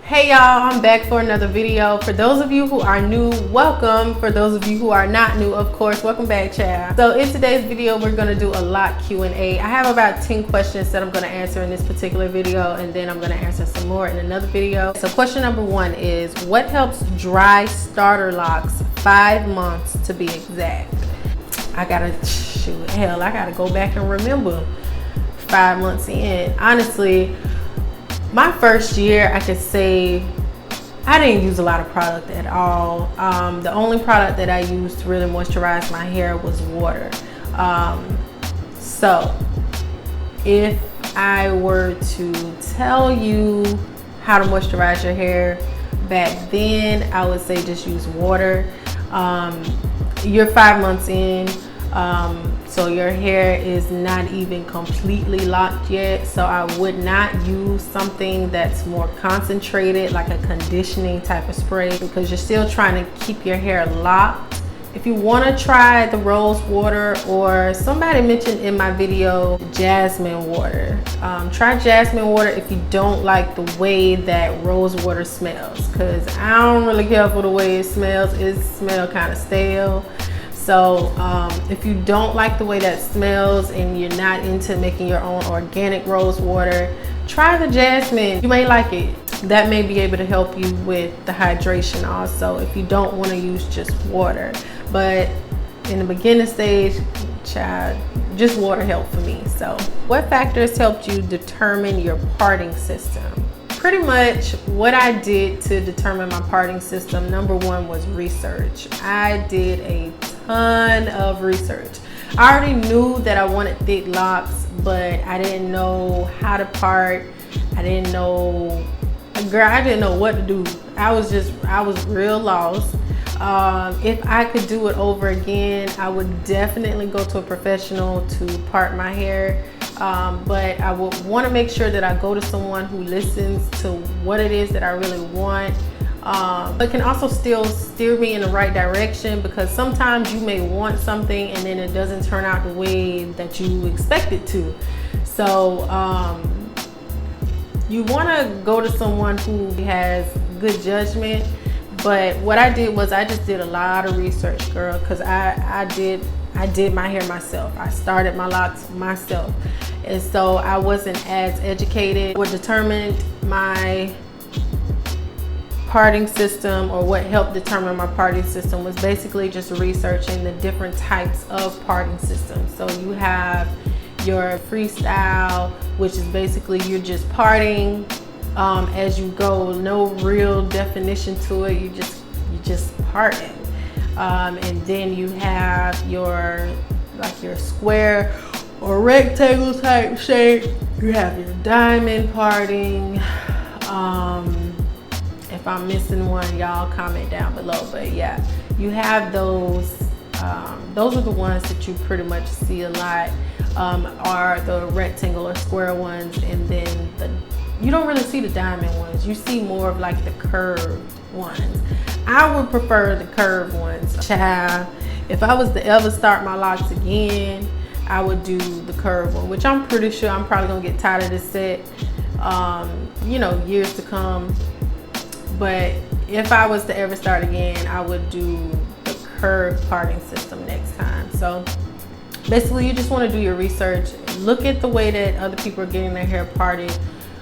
Hey y'all, I'm back for another video. For those of you who are new, welcome. For those of you who are not new, of course, welcome back, child. So in today's video, we're gonna do a LOC Q&A. I have about 10 questions that I'm gonna answer in this particular video, and then I'm gonna answer some more in another video. So question number 1 is, what helps dry starter locks 5 months to be exact? I gotta go back and remember 5 months in. Honestly, my first year, I could say I didn't use a lot of product at all. The only product that I used to really moisturize my hair was water. So if I were to tell you how to moisturize your hair back then, I would say just use water. You're 5 months in. So your hair is not even completely locked yet. So I would not use something that's more concentrated, like a conditioning type of spray, because you're still trying to keep your hair locked. If you want to try the rose water, or somebody mentioned in my video, jasmine water. Try jasmine water if you don't like the way that rose water smells, because I don't really care for the way it smells. It smells kind of stale. So if you don't like the way that smells and you're not into making your own organic rose water, try the jasmine. You may like it. That may be able to help you with the hydration also, if you don't want to use just water. But in the beginning stage, child, just water helped for me. So what factors helped you determine your parting system? Pretty much what I did to determine my parting system, number 1 was research. I did a ton of research. I already knew that I wanted thick locks, but I didn't know how to part. I didn't know what to do. I was real lost. If I could do it over again, I would definitely go to a professional to part my hair. But I would want to make sure that I go to someone who listens to what it is that I really want, but can also still steer me in the right direction, because sometimes you may want something and then it doesn't turn out the way that you expect it to. So you want to go to someone who has good judgment. But what I did was I just did a lot of research, girl, because I did my hair myself. I started my locks myself. And so I wasn't as educated. What determined my parting system, or what helped determine my parting system, was basically just researching the different types of parting systems. So you have your freestyle, which is basically you're just parting as you go. No real definition to it. You just parting. And then you have your square or rectangle type shape. You have your diamond parting. If I'm missing one, y'all comment down below. But yeah, you have those. Those are the ones that you pretty much see a lot, are the rectangle or square ones. And then you don't really see the diamond ones. You see more of like the curved ones. I would prefer the curved ones. Child, if I was to ever start my locks again, I would do the curved one, which I'm pretty sure I'm probably gonna get tired of this set, years to come. But if I was to ever start again, I would do the curved parting system next time. So basically, you just want to do your research. Look at the way that other people are getting their hair parted.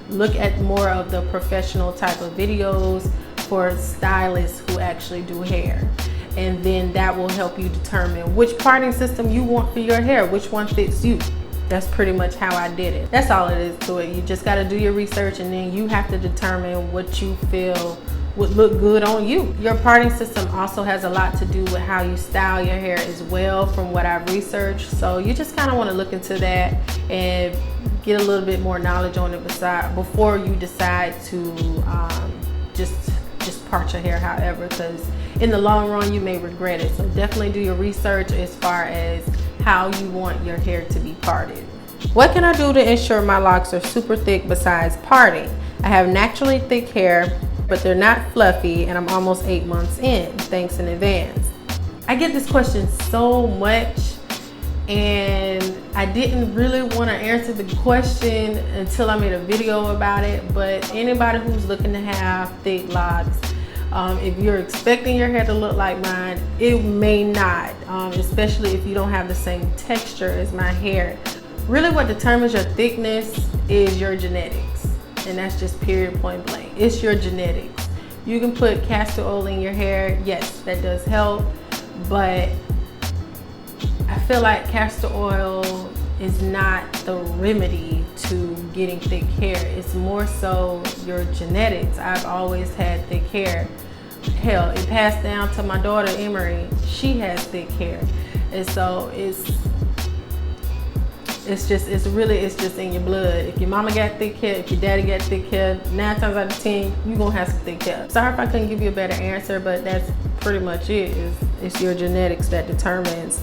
Look at more of the professional type of videos for stylists who actually do hair. And then that will help you determine which parting system you want for your hair, which one fits you. That's pretty much how I did it. That's all it is to it. You just got to do your research, and then you have to determine what you feel would look good on you. Your parting system also has a lot to do with how you style your hair as well, from what I've researched. So you just kind of want to look into that and get a little bit more knowledge on it before you decide to just part your hair however, because in the long run you may regret it. So definitely do your research as far as how you want your hair to be parted. What can I do to ensure my locks are super thick besides parting? I have naturally thick hair, but they're not fluffy, and I'm almost 8 months in. Thanks in advance. I get this question so much, and I didn't really want to answer the question until I made a video about it, but anybody who's looking to have thick locks, if you're expecting your hair to look like mine, it may not, especially if you don't have the same texture as my hair. Really what determines your thickness is your genetics, and that's just period, point blank. It's your genetics. You can put castor oil in your hair, yes, that does help, but I feel like castor oil is not the remedy to getting thick hair. It's more so your genetics. I've always had thick hair. Hell, it passed down to my daughter Emery. She has thick hair, and so it's just in your blood. If your mama got thick hair, if your daddy got thick hair, 9 times out of 10 you gonna have some thick hair. Sorry if I couldn't give you a better answer, but that's pretty much it. It's your genetics that determines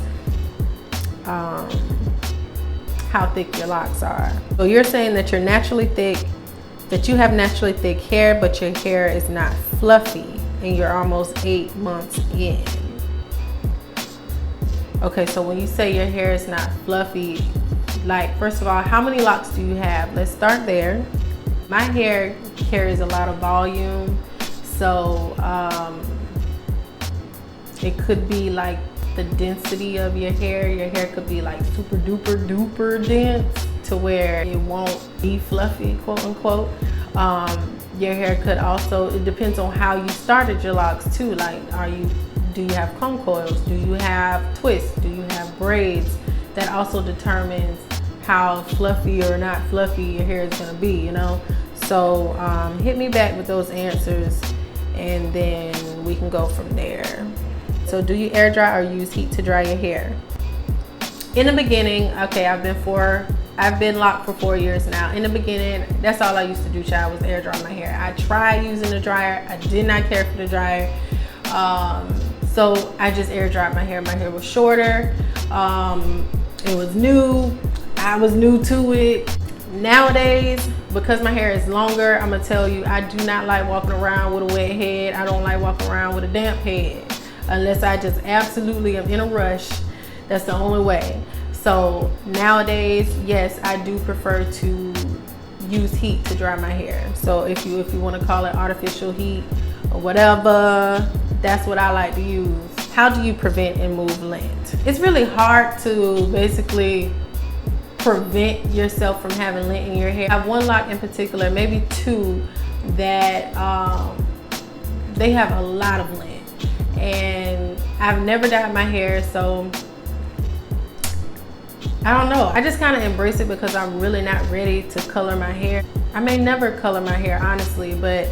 how thick your locks are. So you're saying that you're naturally thick, that you have naturally thick hair, but your hair is not fluffy, and you're almost 8 months in. Okay, so when you say your hair is not fluffy, like, first of all, how many locks do you have? Let's start there. My hair carries a lot of volume, so it could be like the density of your hair. Your hair could be like super duper dense to where it won't be fluffy, quote unquote. Your hair could also, it depends on how you started your locks too. Like, do you have comb coils? Do you have twists? Do you have braids? That also determines how fluffy or not fluffy your hair is gonna be, you know? So hit me back with those answers, and then we can go from there. So do you air dry or use heat to dry your hair? In the beginning, okay, I've been locked for 4 years now. In the beginning, that's all I used to do, child, was air dry my hair. I tried using the dryer. I did not care for the dryer. So I just air dried my hair. My hair was shorter. It was new. I was new to it. Nowadays, because my hair is longer, I'm gonna tell you, I do not like walking around with a wet head. I don't like walking around with a damp head unless I just absolutely am in a rush. That's the only way. So nowadays, yes, I do prefer to use heat to dry my hair. So if you want to call it artificial heat or whatever, that's what I like to use. How do you prevent and move lint? It's really hard to basically prevent yourself from having lint in your hair. I have one lock in particular, maybe two, that they have a lot of lint, and I've never dyed my hair, so I don't know. I just kind of embrace it because I'm really not ready to color my hair. I may never color my hair, honestly, but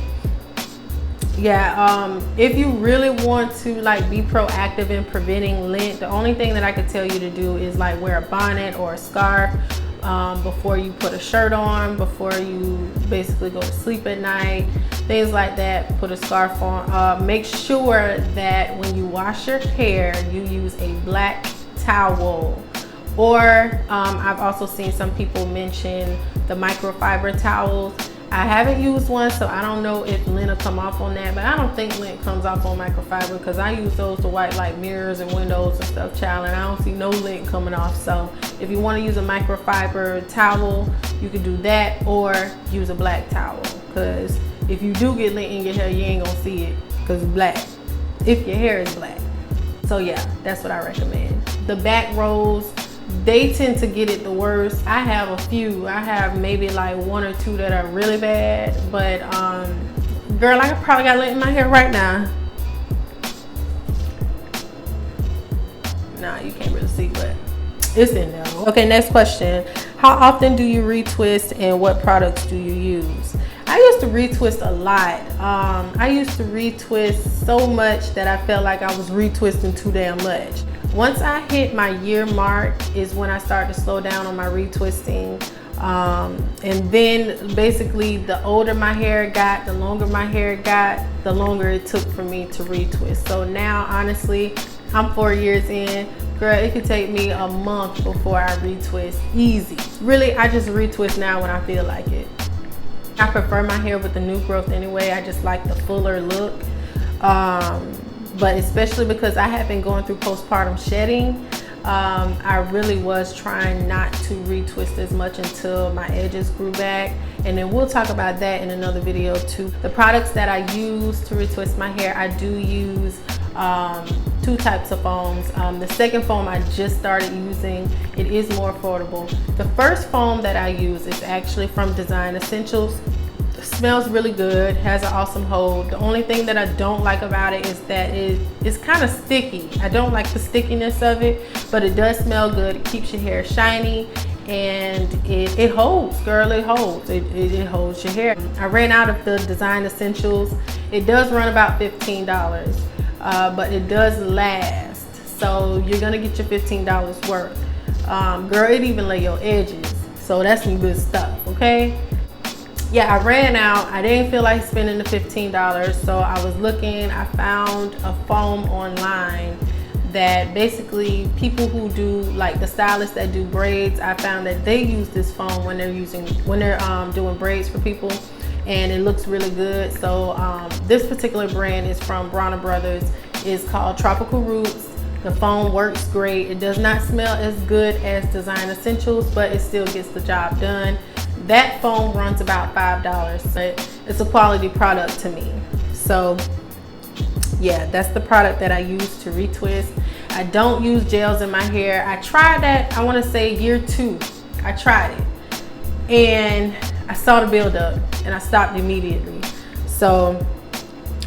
yeah, if you really want to like be proactive in preventing lint, the only thing that I could tell you to do is like wear a bonnet or a scarf before you put a shirt on, before you basically go to sleep at night, things like that. Put a scarf on. Make sure that when you wash your hair, you use a black towel. Or I've also seen some people mention the microfiber towels. I haven't used one, so I don't know if lint will come off on that, but I don't think lint comes off on microfiber because I use those to wipe like mirrors and windows and stuff, child, and I don't see no lint coming off. So if you want to use a microfiber towel, you can do that, or use a black towel, because if you do get lint in your hair, you ain't gonna see it because it's black, if your hair is black. So yeah, that's what I recommend. The back rows, they tend to get it the worst. I have a few. I have maybe like 1 or 2 that are really bad, but girl, I probably got lint in my hair right now. Nah, you can't really see, but it's in there. Okay, next question. How often do you retwist, and what products do you use? I used to retwist a lot. I used to retwist so much that I felt like I was retwisting too damn much. Once I hit my year mark is when I started to slow down on my retwisting. And then basically the older my hair got, the longer my hair got, the longer it took for me to retwist. So now, honestly, I'm 4 years in. Girl, it could take me a month before I retwist, easy. Really, I just retwist now when I feel like it. I prefer my hair with the new growth anyway. I just like the fuller look. But especially because I have been going through postpartum shedding, I really was trying not to retwist as much until my edges grew back, and then we'll talk about that in another video too. The products that I use to retwist my hair, I do use two types of foams. The second foam I just started using. It is more affordable. The first foam that I use is actually from Design Essentials. It smells really good, has an awesome hold. The only thing that I don't like about it is that it's kind of sticky. I don't like the stickiness of it, but it does smell good. It keeps your hair shiny, and it holds, girl, it holds. It holds your hair. I ran out of the Design Essentials. It does run about $15, but it does last. So you're gonna get your $15 worth. Girl, it even lay your edges. So that's some good stuff, okay? Yeah, I ran out. I didn't feel like spending the $15, so I was looking. I found a foam online that basically people who do, like the stylists that do braids, I found that they use this foam when they're doing braids for people, and it looks really good. So this particular brand is from Bronner Brothers. It's called Tropical Roots. The foam works great. It does not smell as good as Design Essentials, but it still gets the job done. That foam runs about $5, but it's a quality product to me. So yeah, that's the product that I use to retwist. I don't use gels in my hair. I tried that, I want to say year 2. I tried it and I saw the buildup and I stopped immediately. So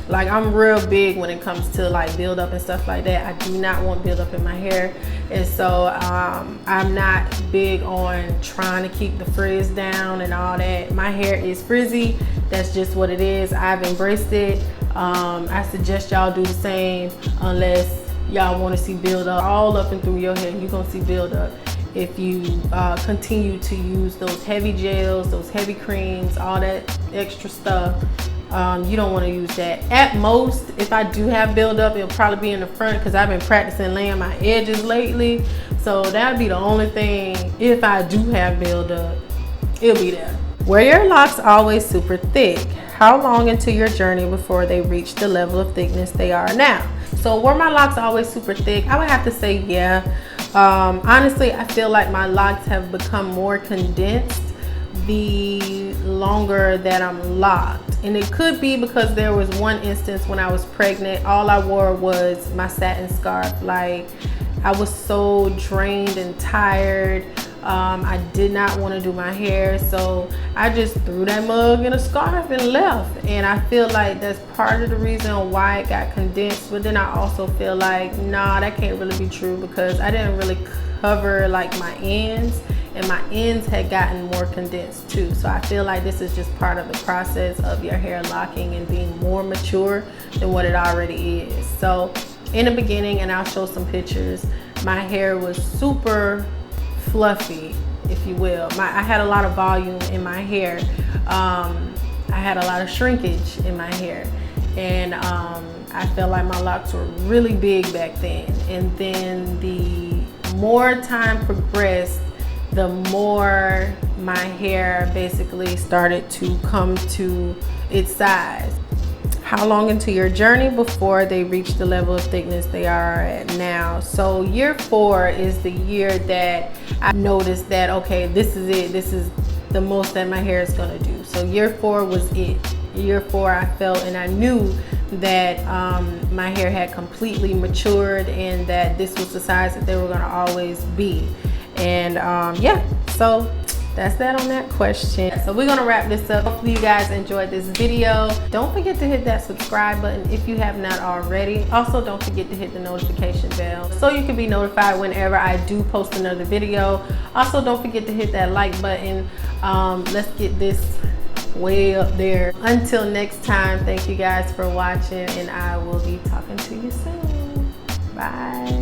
like, I'm real big when it comes to like buildup and stuff like that. I do not want buildup in my hair, and so I'm not big on trying to keep the frizz down and all that. My hair is frizzy. That's just what it is. I've embraced it. I suggest y'all do the same, unless y'all want to see buildup all up and through your hair. You're gonna see buildup if you continue to use those heavy gels, those heavy creams, all that extra stuff. You don't want to use that. At most, if I do have buildup, it'll probably be in the front, because I've been practicing laying my edges lately. So that'd be the only thing. If I do have buildup, it'll be there. Were your locks always super thick? How long into your journey before they reach the level of thickness they are now? So were my locks always super thick? I would have to say yeah. Honestly, I feel like my locks have become more condensed the longer that I'm locked. And it could be because there was one instance when I was pregnant, all I wore was my satin scarf. Like, I was so drained and tired. I did not want to do my hair, so I just threw that mug in a scarf and left. And I feel like that's part of the reason why it got condensed. But then I also feel like, nah, that can't really be true, because I didn't really cover like my ends, and my ends had gotten more condensed too. So I feel like this is just part of the process of your hair locking and being more mature than what it already is. So in the beginning, and I'll show some pictures, my hair was super fluffy, if you will. I had a lot of volume in my hair. I had a lot of shrinkage in my hair, and I felt like my locks were really big back then. And then the more time progressed, the more my hair basically started to come to its size. How long into your journey before they reach the level of thickness they are at now? So year 4 is the year that I noticed that, okay, this is it. This is the most that my hair is gonna do. So year 4 was it. Year 4, I felt and I knew that my hair had completely matured, and that this was the size that they were gonna always be. And yeah, so that's that on that question. So we're gonna wrap this up. Hopefully you guys enjoyed this video. Don't forget to hit that subscribe button if you have not already. Also, don't forget to hit the notification bell so you can be notified whenever I do post another video. Also, don't forget to hit that like button. Let's get this way up there. Until next time, thank you guys for watching, and I will be talking to you soon. Bye.